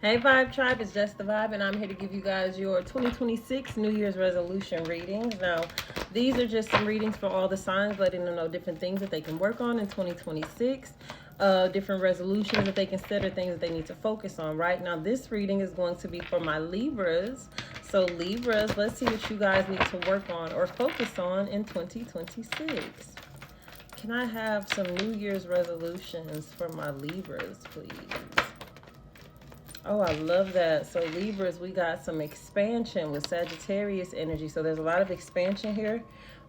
Hey Vibe Tribe, it's just the Vibe, and I'm here to give you guys your 2026 New Year's resolution readings. Now, these are just some readings for all the signs, letting them know different things that they can work on in 2026, different resolutions that they can set, or things that they need to focus on. Right now, this reading is going to be for my Libras. So, Libras, let's see what you guys need to work on or focus on in 2026. Can I have some New Year's resolutions for my Libras, please? Oh, I love that. So Libras, we got some expansion with Sagittarius energy. So there's a lot of expansion here.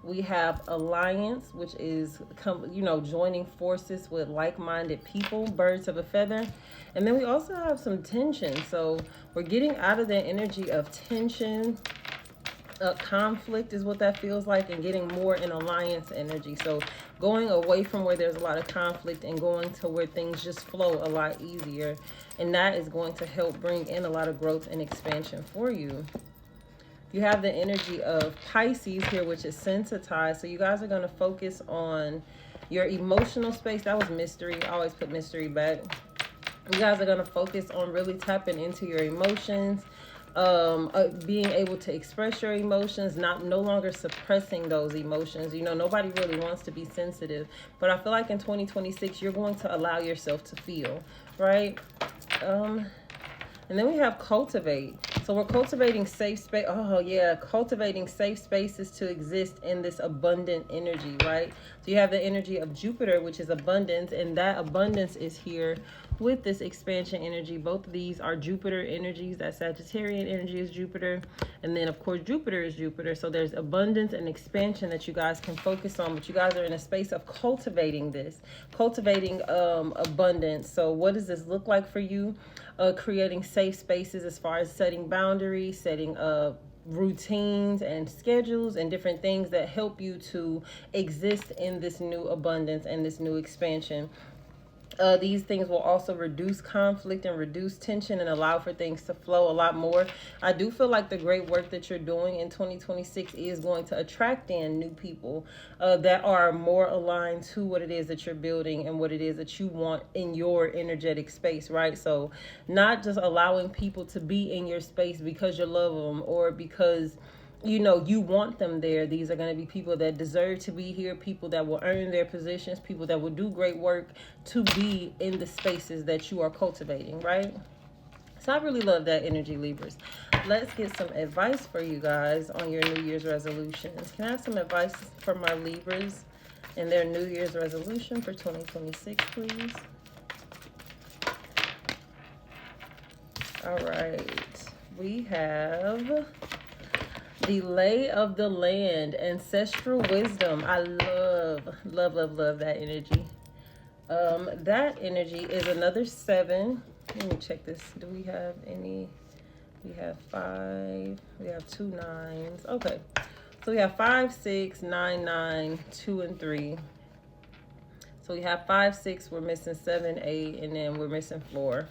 We have alliance, which is, joining forces with like-minded people, birds of a feather. And then we also have some tension. So we're getting out of the energy of tension. Conflict is what that feels like, and getting more in alliance energy. So going away from where there's a lot of conflict and going to where things just flow a lot easier, and that is going to help bring in a lot of growth and expansion for you. You have the energy of Pisces here, which is sensitized. So you guys are going to focus on your emotional space. That was mystery. I always put mystery back. You guys are going to focus on really tapping into your emotions, being able to express your emotions, no longer suppressing those emotions. Nobody really wants to be sensitive, but I feel like in 2026 you're going to allow yourself to feel, right? And then we have cultivate. So we're cultivating safe space. Oh yeah, cultivating safe spaces to exist in this abundant energy, right? So you have the energy of Jupiter, which is abundance, and that abundance is here with this expansion energy. Both of these are Jupiter energies. That Sagittarian energy is Jupiter, and then of course Jupiter is Jupiter. So there's abundance and expansion that you guys can focus on, but you guys are in a space of cultivating abundance. So what does this look like for you? Creating safe spaces as far as setting boundaries, setting routines and schedules and different things that help you to exist in this new abundance and this new expansion. These things will also reduce conflict and reduce tension and allow for things to flow a lot more. I do feel like the great work that you're doing in 2026 is going to attract in new people that are more aligned to what it is that you're building and what it is that you want in your energetic space, right? So not just allowing people to be in your space because you love them or because you want them there. These are going to be people that deserve to be here, people that will earn their positions, people that will do great work to be in the spaces that you are cultivating, right? So I really love that energy, Libras. Let's get some advice for you guys on your New Year's resolutions. Can I have some advice for my Libras and their New Year's resolution for 2026, please? All right. We have the lay of the land, ancestral wisdom. I love that energy. That energy is another 7. Let me check this. Do we have any? We have 5. We have 2 9s. Okay. So we have 5, 6, 9, 9, 2, and 3. So we have 5, 6. We're missing 7, 8, and then we're missing 4.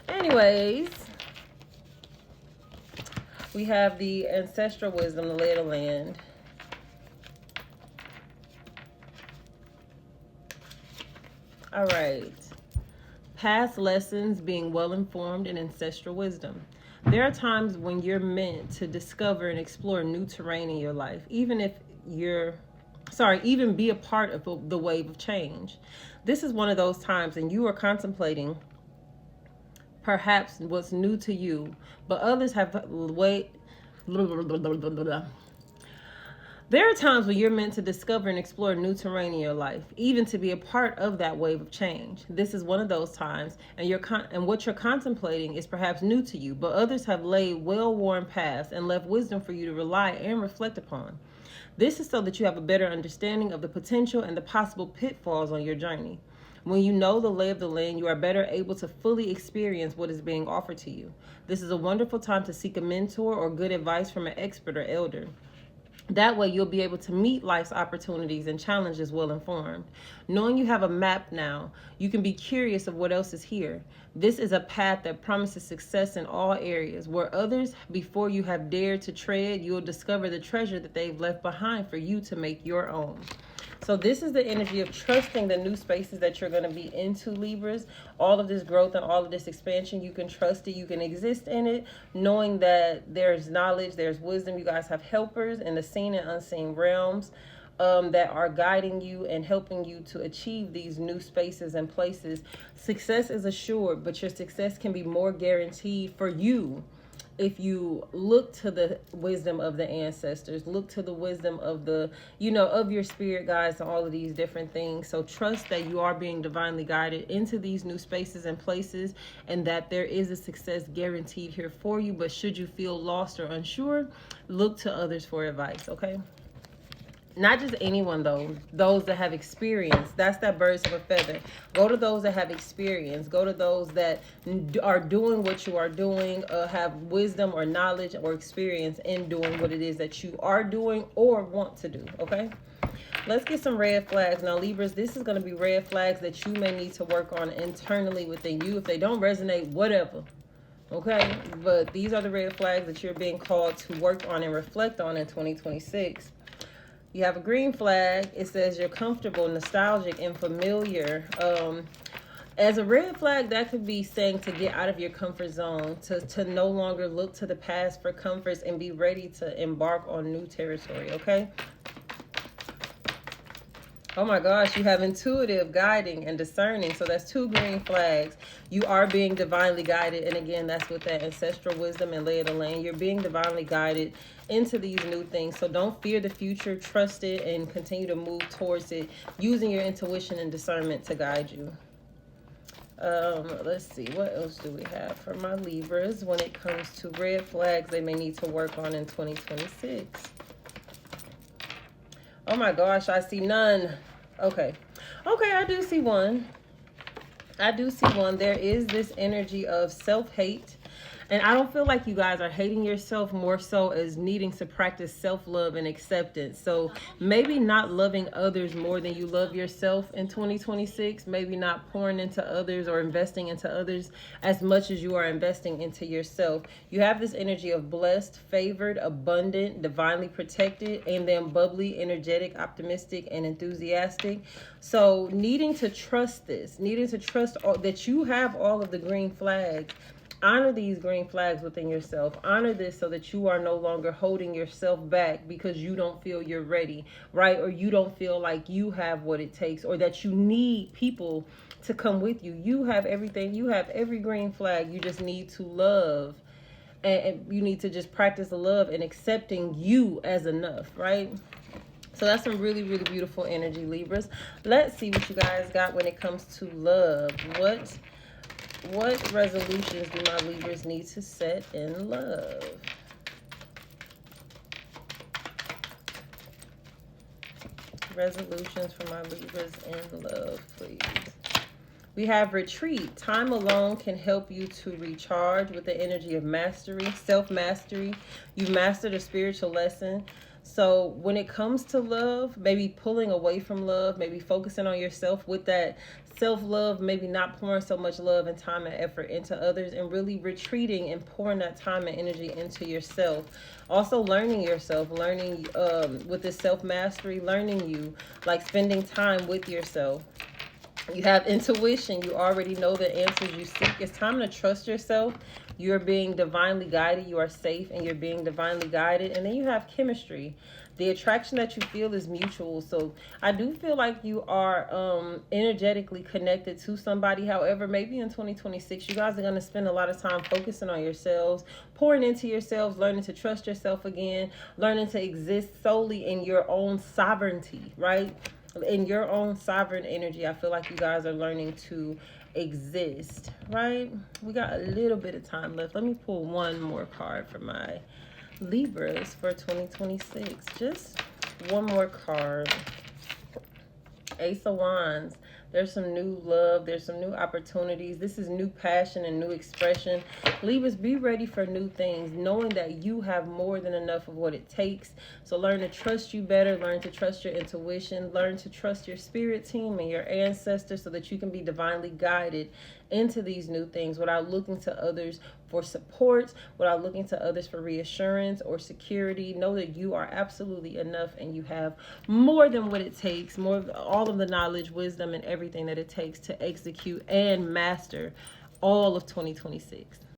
Anyways, we have the ancestral wisdom, the lay of the land. All right. Past lessons, being well informed, and ancestral wisdom. There are times when you're meant to discover and explore new terrain in your life, even be a part of the wave of change. This is one of those times, and you are contemplating perhaps what's new to you, but others have There are times when you're meant to discover and explore new terrain in your life, even to be a part of that wave of change. This is one of those times, and what you're contemplating is perhaps new to you, but others have laid well-worn paths and left wisdom for you to rely and reflect upon. This is so that you have a better understanding of the potential and the possible pitfalls on your journey. When you know the lay of the land, you are better able to fully experience what is being offered to you. This is a wonderful time to seek a mentor or good advice from an expert or elder. That way you'll be able to meet life's opportunities and challenges well informed. Knowing you have a map now, you can be curious of what else is here. This is a path that promises success in all areas. Where others before you have dared to tread, you'll discover the treasure that they've left behind for you to make your own. So this is the energy of trusting the new spaces that you're going to be into, Libras. All of this growth and all of this expansion, you can trust it. You can exist in it, knowing that there's knowledge, there's wisdom. You guys have helpers in the seen and unseen realms that are guiding you and helping you to achieve these new spaces and places. Success is assured, but your success can be more guaranteed for you if you look to the wisdom of the ancestors, look to the wisdom of the, of your spirit guides and all of these different things. So trust that you are being divinely guided into these new spaces and places, and that there is a success guaranteed here for you. But should you feel lost or unsure, look to others for advice, okay? Not just anyone though, those that have experience. That's that birds of a feather. Go to those that have experience. Go to those that are doing what you are doing, have wisdom or knowledge or experience in doing what it is that you are doing or want to do, okay? Let's get some red flags. Now, Libras, this is going to be red flags that you may need to work on internally within you. If they don't resonate, whatever. Okay? But these are the red flags that you're being called to work on and reflect on in 2026. You have a green flag. It says you're comfortable, nostalgic, and familiar. As a red flag, that could be saying to get out of your comfort zone, to no longer look to the past for comforts and be ready to embark on new territory, okay? Oh my gosh, you have intuitive, guiding, and discerning. So that's two green flags. You are being divinely guided. And again, that's with that ancestral wisdom and lay of the land. You're being divinely guided into these new things. So don't fear the future. Trust it and continue to move towards it, using your intuition and discernment to guide you. Let's see, what else do we have for my Libras when it comes to red flags they may need to work on in 2026? Oh my gosh, I see none. Okay, I do see one. There is this energy of self-hate. And I don't feel like you guys are hating yourself, more so as needing to practice self-love and acceptance. So maybe not loving others more than you love yourself in 2026. Maybe not pouring into others or investing into others as much as you are investing into yourself. You have this energy of blessed, favored, abundant, divinely protected, and then bubbly, energetic, optimistic, and enthusiastic. So needing to trust this, that you have all of the green flags. Honor these green flags within yourself. Honor this so that you are no longer holding yourself back because you don't feel you're ready, right? Or you don't feel like you have what it takes, or that you need people to come with you. You have everything. You have every green flag. You just need to love. And you need to just practice the love and accepting you as enough, right? So that's some really, really beautiful energy, Libras. Let's see what you guys got when it comes to love. What resolutions do my Libras need to set in love? Resolutions for my Libras in love, please. We have retreat. Time alone can help you to recharge with the energy of mastery, self-mastery. You've mastered a spiritual lesson. So when it comes to love, maybe pulling away from love, maybe focusing on yourself with that self-love, maybe not pouring so much love and time and effort into others, and really retreating and pouring that time and energy into yourself. Also learning yourself, with this self-mastery, learning you, like spending time with yourself. You have intuition. You already know the answers you seek. It's time to trust yourself. You're being divinely guided. You are safe and you're being divinely guided. And then you have chemistry. The attraction that you feel is mutual. So I do feel like you are energetically connected to somebody. However, maybe in 2026, you guys are going to spend a lot of time focusing on yourselves, pouring into yourselves, learning to trust yourself again, learning to exist solely in your own sovereignty, right? In your own sovereign energy. I feel like you guys are learning to exist, right? We got a little bit of time left. Let me pull one more card for my Libras for 2026. Just one more card. Ace of Wands. There's some new love. There's some new opportunities. This is new passion and new expression. Libras, be ready for new things, knowing that you have more than enough of what it takes. So learn to trust you better. Learn to trust your intuition. Learn to trust your spirit team and your ancestors so that you can be divinely guided into these new things without looking to others for support, without looking to others for reassurance or security. Know that you are absolutely enough and you have more than what it takes, more of all of the knowledge, wisdom, and everything that it takes to execute and master all of 2026.